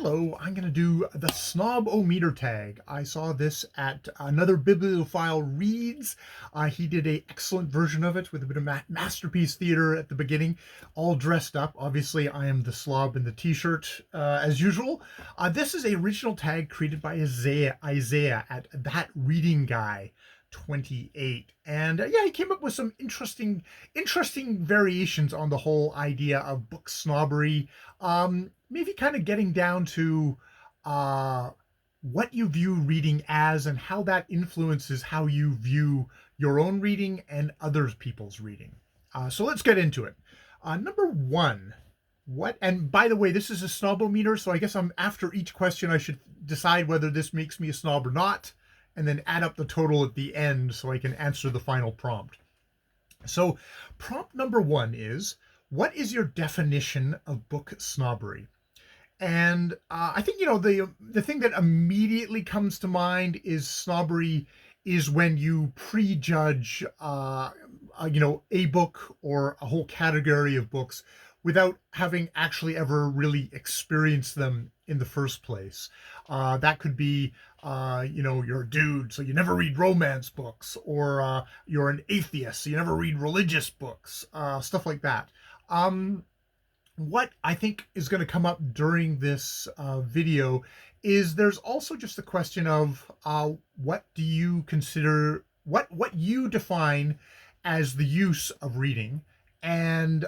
Hello, I'm going to do the Snob-O-Meter Tag. I saw this at another bibliophile reads. He did an excellent version of it with a bit of masterpiece theater at the beginning, all dressed up. Obviously, I am the slob in the t-shirt as usual. This is a original tag created by Isaiah at That Reading Guy 28, and yeah, he came up with some interesting variations on the whole idea of book snobbery. Maybe kind of getting down to uh what you view reading as and how that influences how you view your own reading and other people's reading. So let's get into it. Number one, what, and by the way, this is a snob-o-meter, so I guess I'm after each question I should decide whether this makes me a snob or not, and then add up the total at the end so I can answer the final prompt. So prompt number one is, what is your definition of book snobbery? And I think, the thing that immediately comes to mind is snobbery is when you prejudge, a book or a whole category of books without having actually ever really experienced them in the first place. That could be, you're a dude, so you never read romance books, or you're an atheist, so you never read religious books, stuff like that. What I think is going to come up during this video is there's also just the question of what do you consider, what you define as the use of reading, and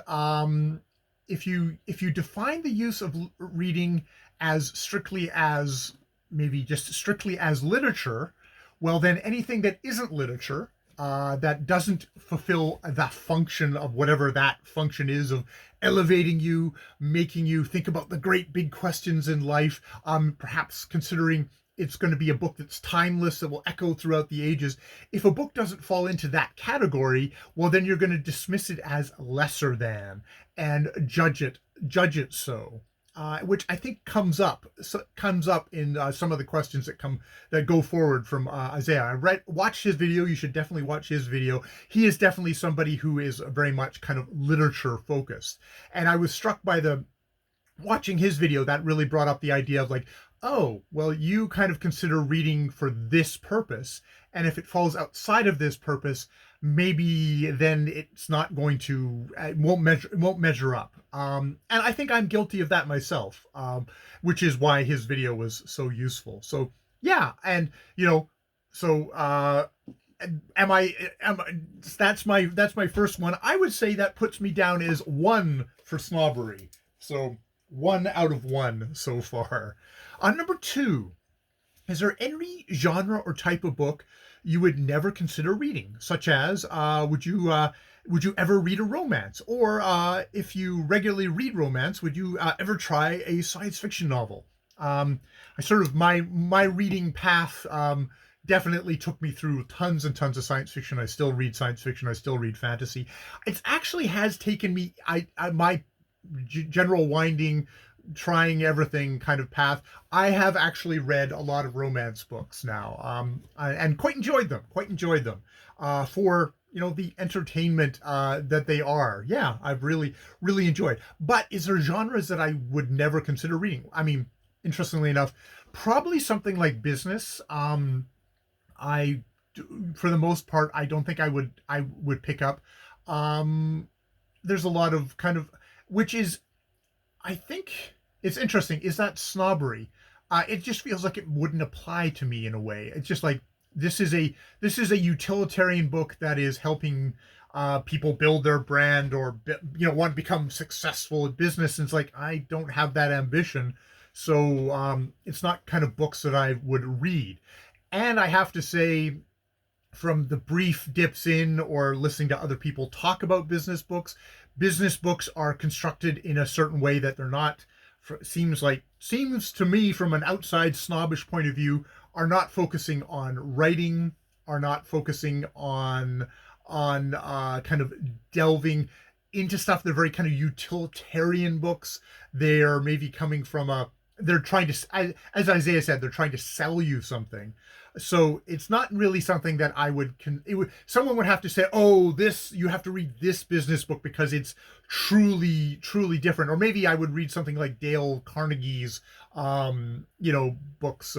if you define the use of reading as strictly as maybe just strictly as literature, well, then anything that isn't literature, that doesn't fulfill the function of whatever that function is of elevating you, making you think about the great big questions in life, perhaps considering it's going to be a book that's timeless, that will echo throughout the ages. If a book doesn't fall into that category, well, then you're going to dismiss it as lesser than and judge it so. Which I think comes up in some of the questions that go forward from Isaiah. I watched his video. You should definitely watch his video. He is definitely somebody who is very much kind of literature focused, and I was struck by watching his video. That really brought up the idea of like, oh, well, you kind of consider reading for this purpose, and if it falls outside of this purpose, maybe then it's not going to, it won't measure up. And I think I'm guilty of that myself, which is why his video was so useful. So yeah, and that's my first one. I would say that puts me down as 1 for snobbery. So 1 out of 1 so far. Number 2, is there any genre or type of book you would never consider reading? Such as, would you ever read a romance? Or if you regularly read romance, would you ever try a science fiction novel? I sort of, my reading path definitely took me through tons and tons of science fiction. I still read science fiction. I still read fantasy. It actually has taken me, my general winding, trying everything kind of path. I have actually read a lot of romance books now, and quite enjoyed them. For the entertainment that they are. Yeah, I've really enjoyed. But is there genres that I would never consider reading? I mean, interestingly enough, probably something like business. I, for the most part, I don't think I would pick up. There's a lot of kind of, which is, I think it's interesting. Is that snobbery? It just feels like it wouldn't apply to me in a way. It's just like, this is a utilitarian book that is helping people build their brand, or want to become successful in business. And it's like, I don't have that ambition, so it's not kind of books that I would read. And I have to say, from the brief dips in or listening to other people talk about business books are constructed in a certain way that they're not, seems to me from an outside snobbish point of view, are not focusing on writing, are not focusing on kind of delving into stuff. They're very kind of utilitarian books. They're maybe coming from they're trying to, as Isaiah said, they're trying to sell you something. So it's not really something that I would, someone would have to say, oh, this, you have to read this business book because it's truly different. Or maybe I would read something like Dale Carnegie's, books.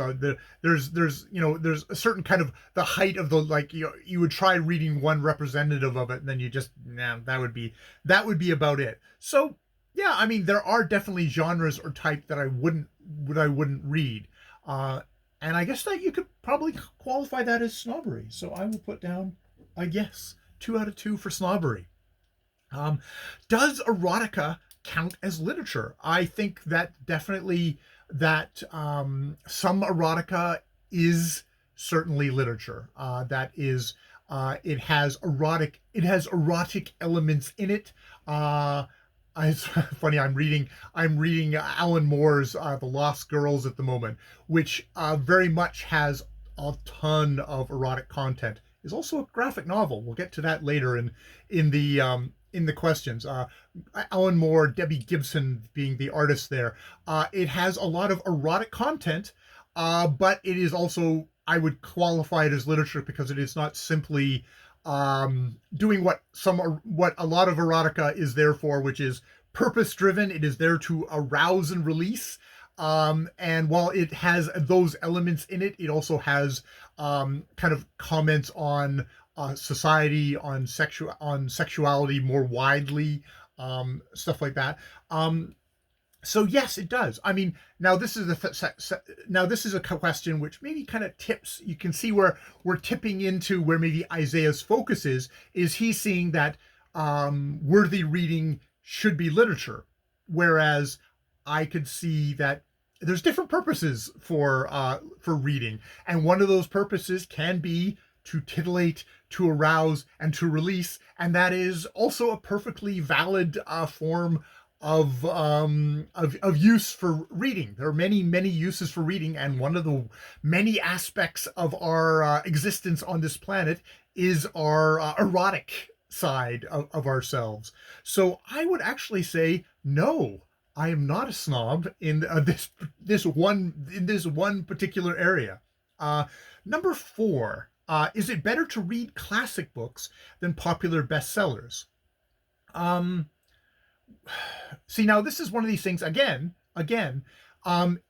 There's a certain kind of the height of the, like, you would try reading one representative of it, and then you just, nah, that would be about it. So yeah, I mean, there are definitely genres or type that I wouldn't read. And I guess that you could probably qualify that as snobbery. So I will put down a yes, 2 out of 2 for snobbery. Does erotica count as literature? I think that definitely that some erotica is certainly literature. That is, it has erotic elements in it. It's funny. I'm reading Alan Moore's The Lost Girls at the moment, which very much has a ton of erotic content. Is also a graphic novel. We'll get to that later in the questions. Alan Moore, Debbie Gibson being the artist there. It has a lot of erotic content, but it is also, I would qualify it as literature because it is not simply doing what a lot of erotica is there for, which is purpose driven. It is there to arouse and release. And while it has those elements in it, it also has kind of comments on society, on sexuality more widely, stuff like that. So yes, it does. I mean, now this is a question which maybe kind of tips. You can see where we're tipping into where maybe Isaiah's focus is. Is he seeing that worthy reading should be literature, whereas I could see that there's different purposes for reading, and one of those purposes can be to titillate, to arouse, and to release, and that is also a perfectly valid form of use for reading. There are many uses for reading, and one of the many aspects of our existence on this planet is our erotic side of ourselves. So I would actually say no. I am not a snob in this one particular area. Number 4. Is it better to read classic books than popular bestsellers? See, now this is one of these things, again,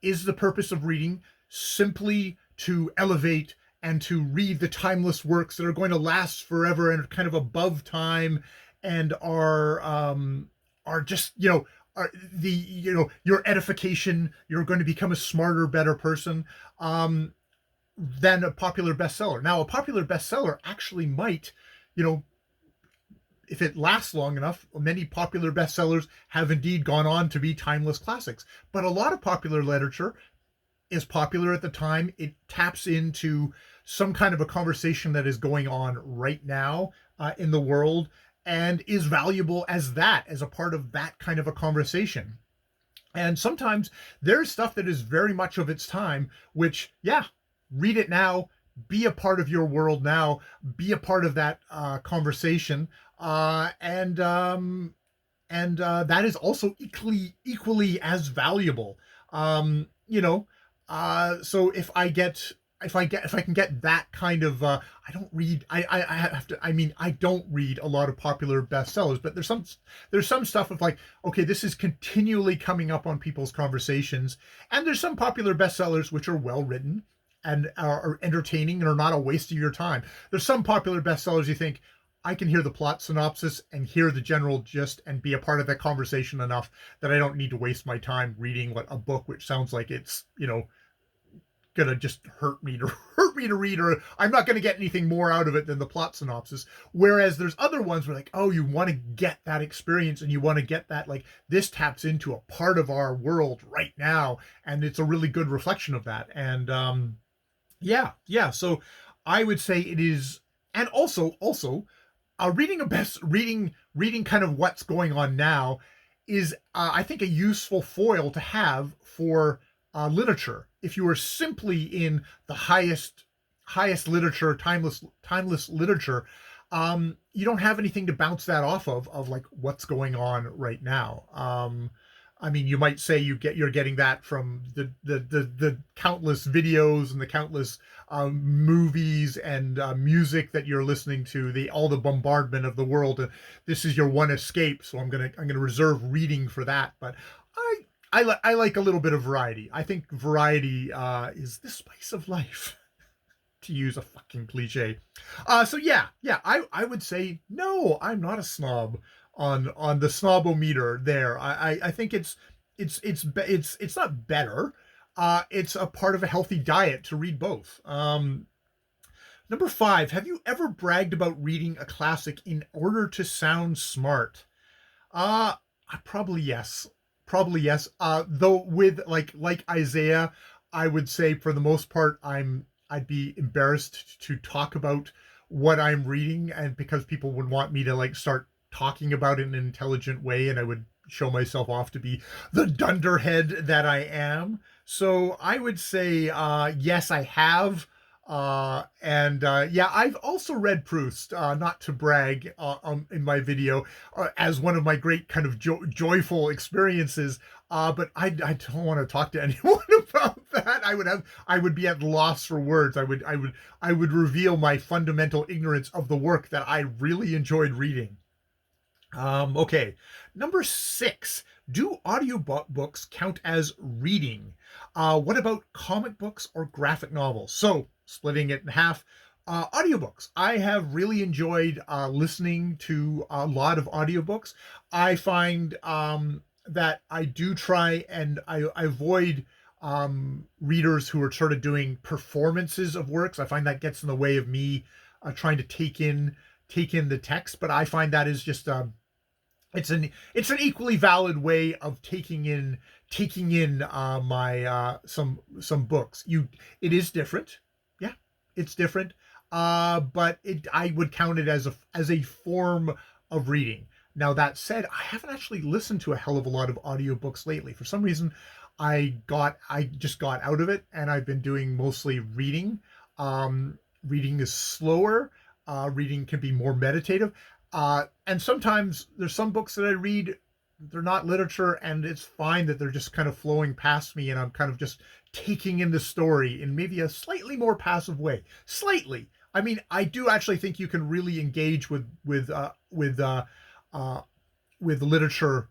is the purpose of reading simply to elevate and to read the timeless works that are going to last forever and are kind of above time and are just, are your edification, you're going to become a smarter, better person, than a popular bestseller. Now, a popular bestseller actually might, if it lasts long enough, many popular bestsellers have indeed gone on to be timeless classics. But a lot of popular literature is popular at the time. It taps into some kind of a conversation that is going on right now in the world, and is valuable as a part of that kind of a conversation. And sometimes there's stuff that is very much of its time, which, yeah, read it now, be a part of your world now, be a part of that conversation. And that is also equally as valuable. So if I can get that kind of, I don't read, I don't read a lot of popular bestsellers, but there's some stuff of like, okay, this is continually coming up on people's conversations, and there's some popular bestsellers which are well written and are entertaining and are not a waste of your time. There's some popular bestsellers you think, I can hear the plot synopsis and hear the general gist and be a part of that conversation enough that I don't need to waste my time reading a book which sounds like it's, gonna just hurt me to read, or I'm not gonna get anything more out of it than the plot synopsis. Whereas there's other ones where, like, oh, you want to get that experience and you want to get that, like, this taps into a part of our world right now, and it's a really good reflection of that. And so I would say it is. And also reading kind of what's going on now is, I think, a useful foil to have for literature. If you are simply in the highest literature, timeless literature, you don't have anything to bounce that off of like what's going on right now. I mean, you might say you're getting that from the countless videos and the countless movies and music that you're listening to, the all the bombardment of the world. This is your one escape, so I'm gonna reserve reading for that. But I I like a little bit of variety. I think variety is the spice of life, to use a fucking cliche. So yeah, I would say no, I'm not a snob on the snob-o-meter there. I think it's not better. It's a part of a healthy diet to read both. Number 5, have you ever bragged about reading a classic in order to sound smart? Uh, Probably yes. Probably yes. Though with like Isaiah, I would say for the most part, I'd be embarrassed to talk about what I'm reading, and because people would want me to like start talking about it in an intelligent way, and I would show myself off to be the dunderhead that I am. So I would say yes, I have. And yeah, I've also read Proust, not to brag in my video, as one of my great kind of joyful experiences. But I don't want to talk to anyone about that. I would be at loss for words. I would reveal my fundamental ignorance of the work that I really enjoyed reading. Okay, number 6. Do audiobooks count as reading? What about comic books or graphic novels? So, splitting it in half, audiobooks. I have really enjoyed listening to a lot of audiobooks. I find that I do try and I avoid readers who are sort of doing performances of works. I find that gets in the way of me trying to take in the text, but I find that is just it's an equally valid way of taking in my some books. It is different, yeah, it's different, but it I would count it as a form of reading. Now that said, I haven't actually listened to a hell of a lot of audiobooks lately. For some reason, I just got out of it, and I've been doing mostly reading. Reading is slower. Reading can be more meditative. And sometimes there's some books that I read, they're not literature, and it's fine that they're just kind of flowing past me, and I'm kind of just taking in the story in maybe a slightly more passive way. Slightly. I mean, I do actually think you can really engage uh, with literature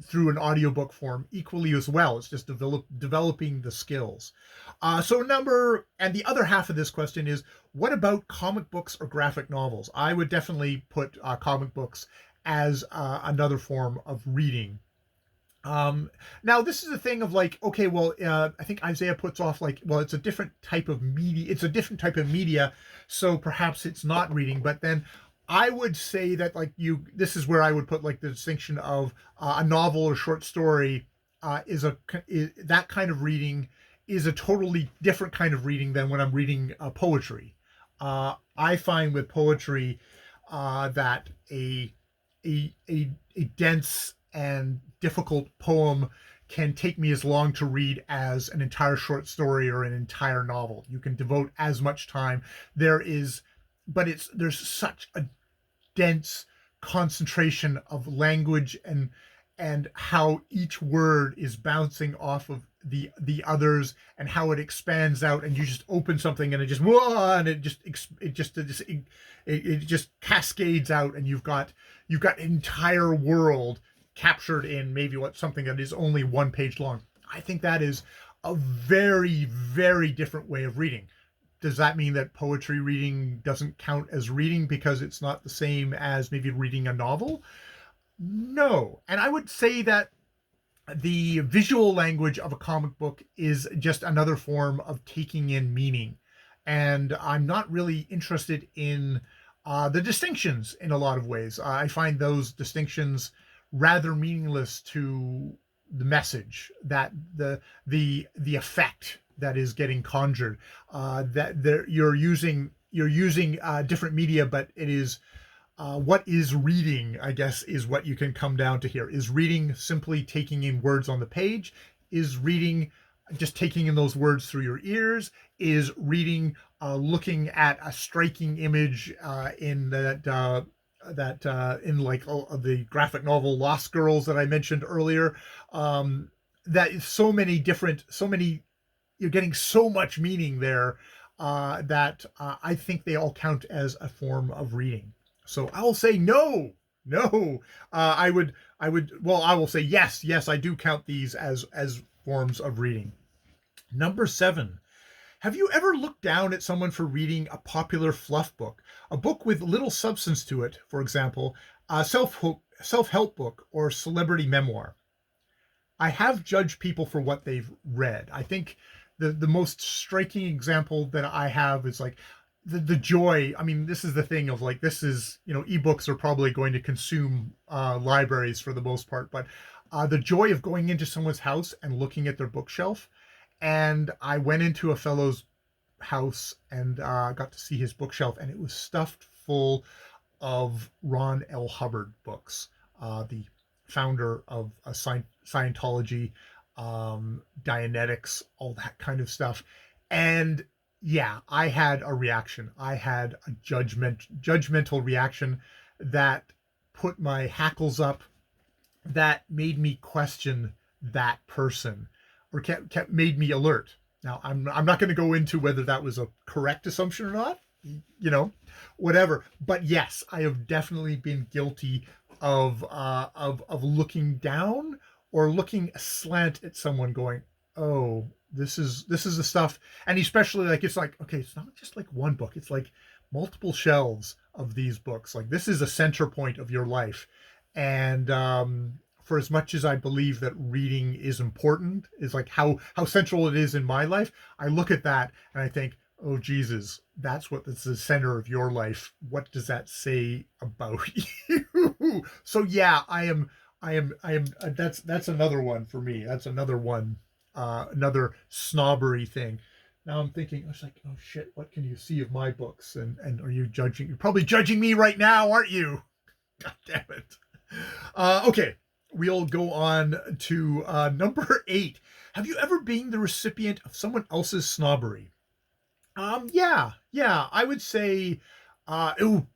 through an audiobook form equally as well. It's just developing the skills. And the other half of this question is, what about comic books or graphic novels? I would definitely put comic books as another form of reading. Now this is a thing of like, okay, well, I think Isaiah puts off like, well, it's a different type of media. It's a different type of media, so perhaps it's not reading. But then I would say that this is where I would put like the distinction of a novel or short story that kind of reading is a totally different kind of reading than when I'm reading poetry. I find with poetry that a dense and difficult poem can take me as long to read as an entire short story or an entire novel. You can devote as much time. There's such a dense concentration of language and how each word is bouncing off of the others, and how it expands out, and you just open something and it just whoa, and it just cascades out, and you've got an entire world captured in maybe something that is only one page long. I think that is a very, very different way of reading. Does that mean that poetry reading doesn't count as reading because it's not the same as maybe reading a novel? No. And I would say that the visual language of a comic book is just another form of taking in meaning. And I'm not really interested in the distinctions in a lot of ways. I find those distinctions rather meaningless to the message, that the effect that is getting conjured. You're using different media, but it is what is reading, I guess, is what you can come down to here. Is reading simply taking in words on the page? Is reading just taking in those words through your ears? Is reading looking at a striking image in that in like the graphic novel Lost Girls that I mentioned earlier, that is so many, you're getting so much meaning there, that I think they all count as a form of reading. So I will say no, no. I will say yes, yes. I do count these as forms of reading. Number 7. Have you ever looked down at someone for reading a popular fluff book, a book with little substance to it? For example, a self-help book or celebrity memoir. I have judged people for what they've read. I think the most striking example that I have is like the joy. I mean, this is the thing of like, this is, ebooks are probably going to consume libraries for the most part, but the joy of going into someone's house and looking at their bookshelf. And I went into a fellow's house and got to see his bookshelf, and it was stuffed full of Ron L. Hubbard books, the founder of Scientology, Dianetics, all that kind of stuff. And yeah, I had a reaction. I had a judgmental reaction that put my hackles up, that made me question that person, or kept made me alert. Now, I'm not going to go into whether that was a correct assumption or not, whatever. But yes, I have definitely been guilty of looking down or looking aslant at someone, going, "Oh, this is the stuff." And especially like, it's like, okay, it's not just like one book; it's like multiple shelves of these books. Like, this is a center point of your life, and for as much as I believe that reading is important, is like how central it is in my life, I look at that and I think, oh Jesus, that's what is the center of your life. What does that say about you? So yeah, I am. That's another one for me. That's another one, another snobbery thing. Now I'm thinking, I was like, oh shit, what can you see of my books? And are you judging? You're probably judging me right now, aren't you? God damn it. Okay, we'll go on to number 8. Have you ever been the recipient of someone else's snobbery? Yeah, I would say, ooh,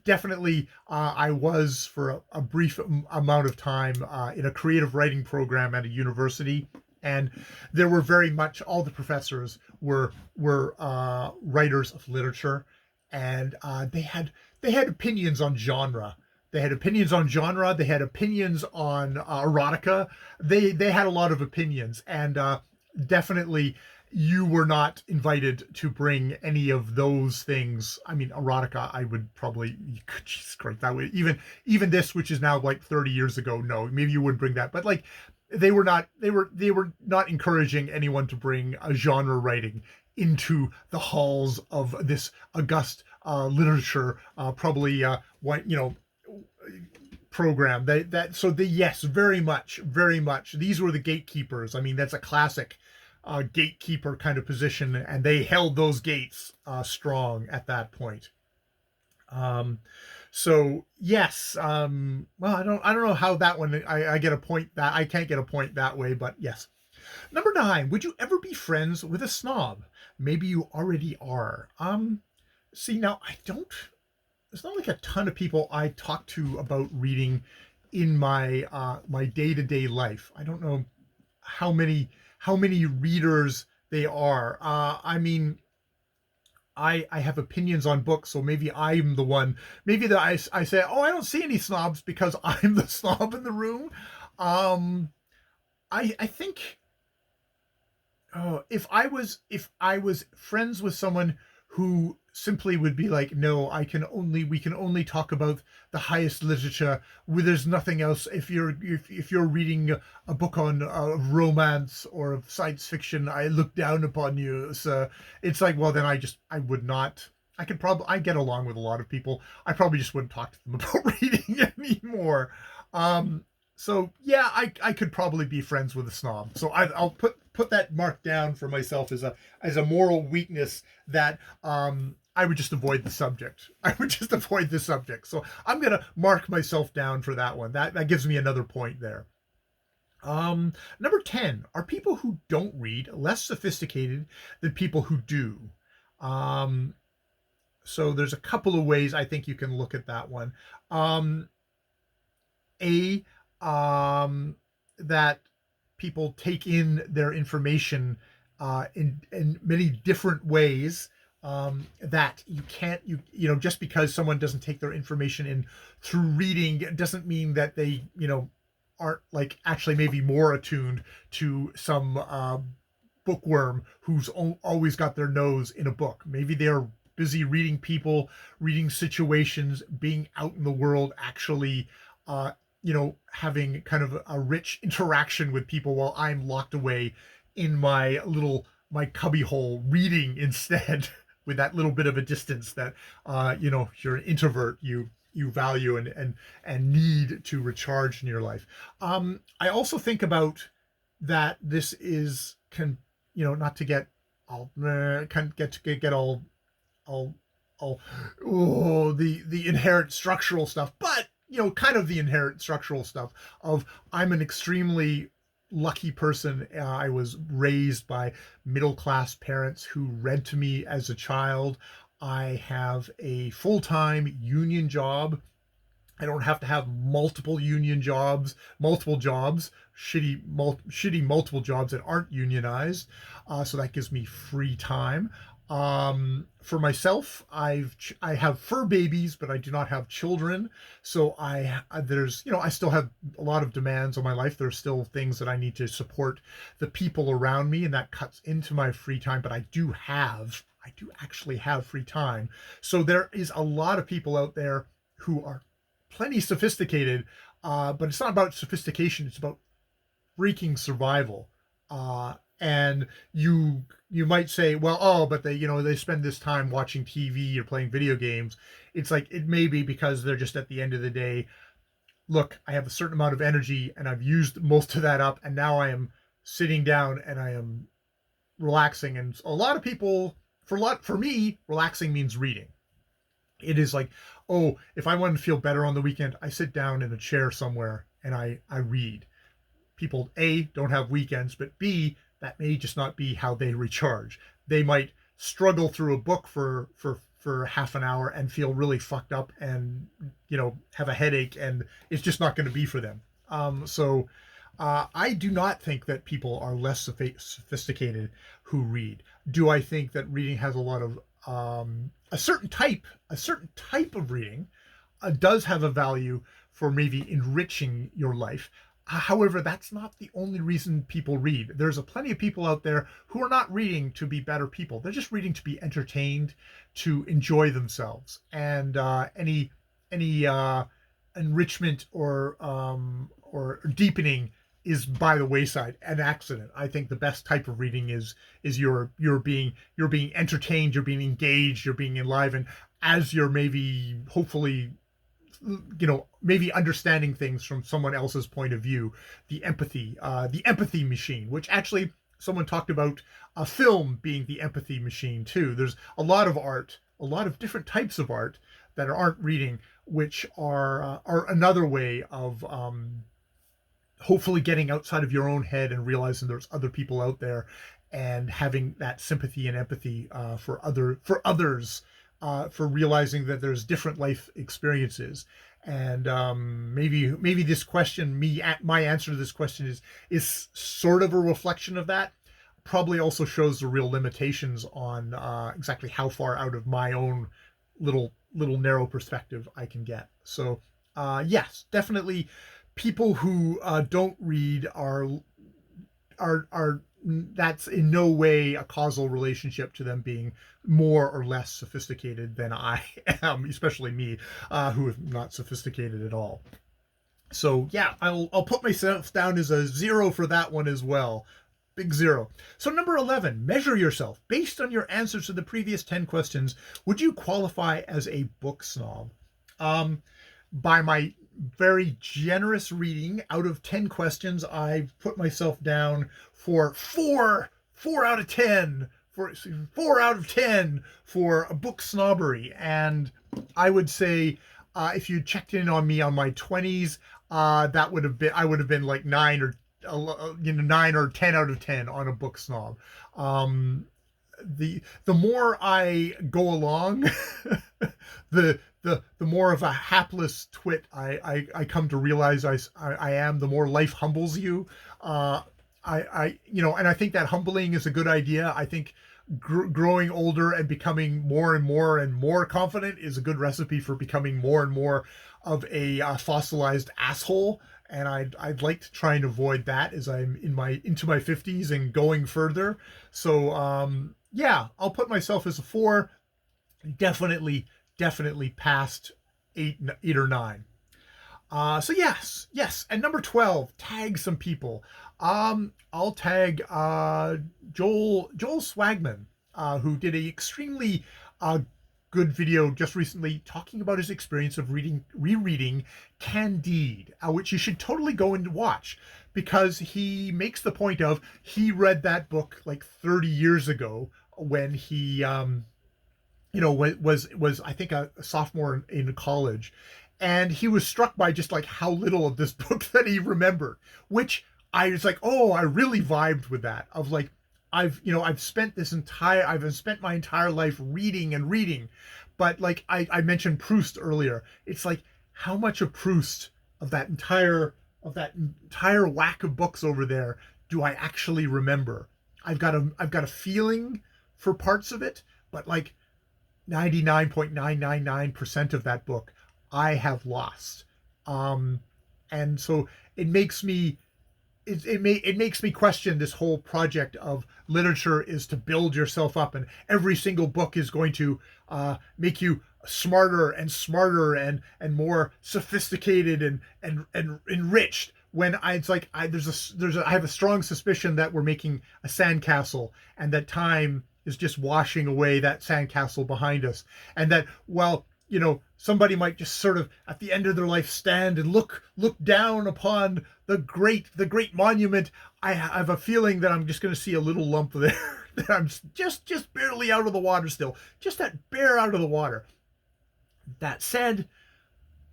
definitely, I was for a brief amount of time in a creative writing program at a university, and there were very much all the professors were writers of literature, and they had opinions on genre. They had opinions on genre. They had opinions on erotica. They had a lot of opinions, and definitely you were not invited to bring any of those things. I mean, erotica, I would probably, Jesus Christ, that way. Even this, which is now like 30 years ago, no, maybe you wouldn't bring that. But like, they were not encouraging anyone to bring a genre writing into the halls of this august literature, probably what program. Yes, very much, very much. These were the gatekeepers. I mean, that's a classic gatekeeper kind of position, and they held those gates strong at that point. So yes, well, I don't know how that one, I get a point, that I can't get a point that way, but yes. Number 9, would you ever be friends with a snob? Maybe you already are. See, now I don't. It's not like a ton of people I talk to about reading in my day to day life. I don't know how many readers they are. I mean, I have opinions on books, so maybe I'm the one. Maybe that I say, oh, I don't see any snobs because I'm the snob in the room. Um, I think, oh, if I was friends with someone who simply would be like, no, we can only talk about the highest literature, where there's nothing else. If you're reading a book on romance or of science fiction, I look down upon you. So it's like, well, then I would not. I get along with a lot of people. I probably just wouldn't talk to them about reading anymore. Um, so yeah, I could probably be friends with a snob. So I'll put that mark down for myself as a moral weakness, that I would just avoid the subject. I would just avoid the subject. So I'm gonna mark myself down for that one. That gives me another point there. Number 10, are people who don't read less sophisticated than people who do? Um, So there's a couple of ways I think you can look at that one. Um, a that people take in their information in many different ways, that you can't, just because someone doesn't take their information in through reading doesn't mean that they, aren't like actually maybe more attuned to some bookworm who's always got their nose in a book. Maybe they're busy reading people, reading situations, being out in the world, actually, uh, having kind of a rich interaction with people while I'm locked away in my cubby hole reading instead with that little bit of a distance that, if you're an introvert, you value and need to recharge in your life. I also think about that this is can not to get all can get all all the inherent structural stuff, but kind of the inherent structural stuff of I'm an extremely lucky person. I was raised by middle class parents who read to me as a child. I have a full-time union job. I don't have to have multiple jobs, shitty multiple jobs that aren't unionized. So that gives me free time. For myself, I have fur babies, but I do not have children. So I still have a lot of demands on my life. There's still things that I need to support the people around me, and that cuts into my free time. But I do actually have free time. So there is a lot of people out there who are plenty sophisticated, but it's not about sophistication. It's about freaking survival. And you might say, well, oh, but they spend this time watching TV or playing video games. It's like it may be because they're just at the end of the day. Look, I have a certain amount of energy, and I've used most of that up, and now I am sitting down and I am relaxing. And a lot of people, for me, relaxing means reading. It is like, oh, if I want to feel better on the weekend, I sit down in a chair somewhere and I read. People, A, don't have weekends, but B, that may just not be how they recharge. They might struggle through a book for half an hour and feel really fucked up and have a headache, and it's just not going to be for them. I do not think that people are less sophisticated who read. Do I think that reading has a lot of a certain type of reading does have a value for maybe enriching your life. However, that's not the only reason people read. There's plenty of people out there who are not reading to be better people. They're just reading to be entertained, to enjoy themselves, and any enrichment or deepening is by the wayside, an accident. I think the best type of reading is you're being entertained, you're being engaged, you're being enlivened as you're maybe hopefully maybe understanding things from someone else's point of view. The empathy machine, which actually someone talked about a film being the empathy machine too. There's a lot of art, a lot of different types of art that aren't reading, which are another way of hopefully getting outside of your own head and realizing there's other people out there and having that sympathy and empathy for others, for realizing that there's different life experiences. And maybe this question, my answer to this question is sort of a reflection of that. Probably also shows the real limitations on exactly how far out of my own little narrow perspective I can get. So yes, definitely people who don't read are that's in no way a causal relationship to them being more or less sophisticated than I am, especially me, who is not sophisticated at all. So yeah, I'll put myself down as a 0 for that one as well. Big 0. So number 11, measure yourself. Based on your answers to the previous 10 questions, would you qualify as a book snob? By my very generous reading, out of 10 questions, I've put myself down for 4 out of 10 for 4 out of 10 for a book snobbery. And I would say if you checked in on me on my 20s, I would have been like 9 or 10 out of 10 on a book snob. the more I go along, the more of a hapless twit I come to realize I am. The more life humbles you. And I think that humbling is a good idea. I think growing older and becoming more and more confident is a good recipe for becoming more and more of a fossilized asshole. And I'd like to try and avoid that as I'm into my 50s and going further. So yeah, I'll put myself as a 4. Definitely past 8 or 9. So yes. And number 12, tag some people. I'll tag Joel Swagman, who did a extremely good video just recently talking about his experience of rereading Candide, which you should totally go and watch, because he makes the point of he read that book like 30 years ago when he was I think a sophomore in college, and he was struck by just like how little of this book that he remembered, which I was like, oh, I really vibed with that, of like, I've spent my entire life reading, but like I mentioned Proust earlier, it's like how much of Proust, of that entire whack of books over there, do I actually remember? I've got a feeling for parts of it, but like 99.999% of that book I have lost. And so it makes me question this whole project of literature is to build yourself up, and every single book is going to make you smarter and more sophisticated and enriched. When I have a strong suspicion that we're making a sandcastle, and that time is just washing away that sandcastle behind us, and that, well, somebody might just sort of at the end of their life stand and look down upon the great monument. I have a feeling that I'm just going to see a little lump there that I'm just barely out of the water still, just that bare out of the water. That said,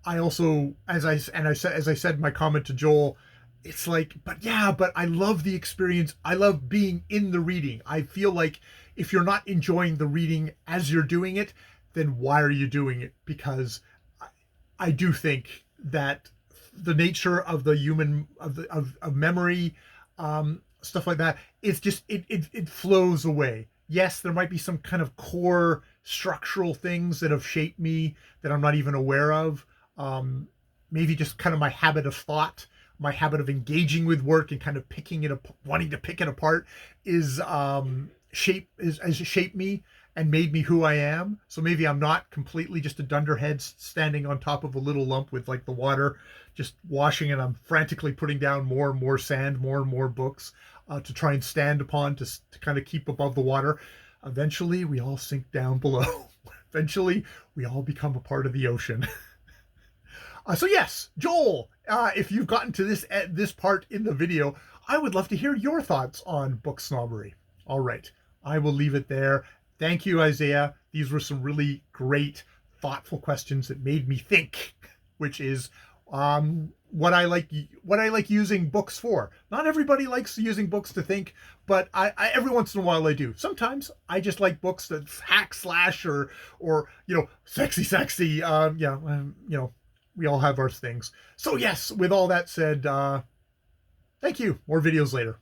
I also, as I said in my comment to Joel, it's like, but I love the experience. I love being in the reading. I feel like if you're not enjoying the reading as you're doing it, then why are you doing it? Because I do think that the nature of the human of memory, stuff like that, it's just it flows away. Yes, there might be some kind of core structural things that have shaped me that I'm not even aware of. Maybe just kind of my habit of thought, my habit of engaging with work and kind of wanting to pick it apart has shaped me and made me who I am. So maybe I'm not completely just a dunderhead standing on top of a little lump with like the water just washing, and I'm frantically putting down more and more sand, more and more books to try and stand upon to kind of keep above the water. Eventually, we all sink down below. Eventually, we all become a part of the ocean. So yes, Joel, if you've gotten to this part in the video, I would love to hear your thoughts on book snobbery. All right, I will leave it there. Thank you, Isaiah. These were some really great, thoughtful questions that made me think, which is what I like using books for. Not everybody likes using books to think, but I every once in a while I do. Sometimes I just like books that hack slash or sexy. We all have our things. So yes, with all that said, thank you. More videos later.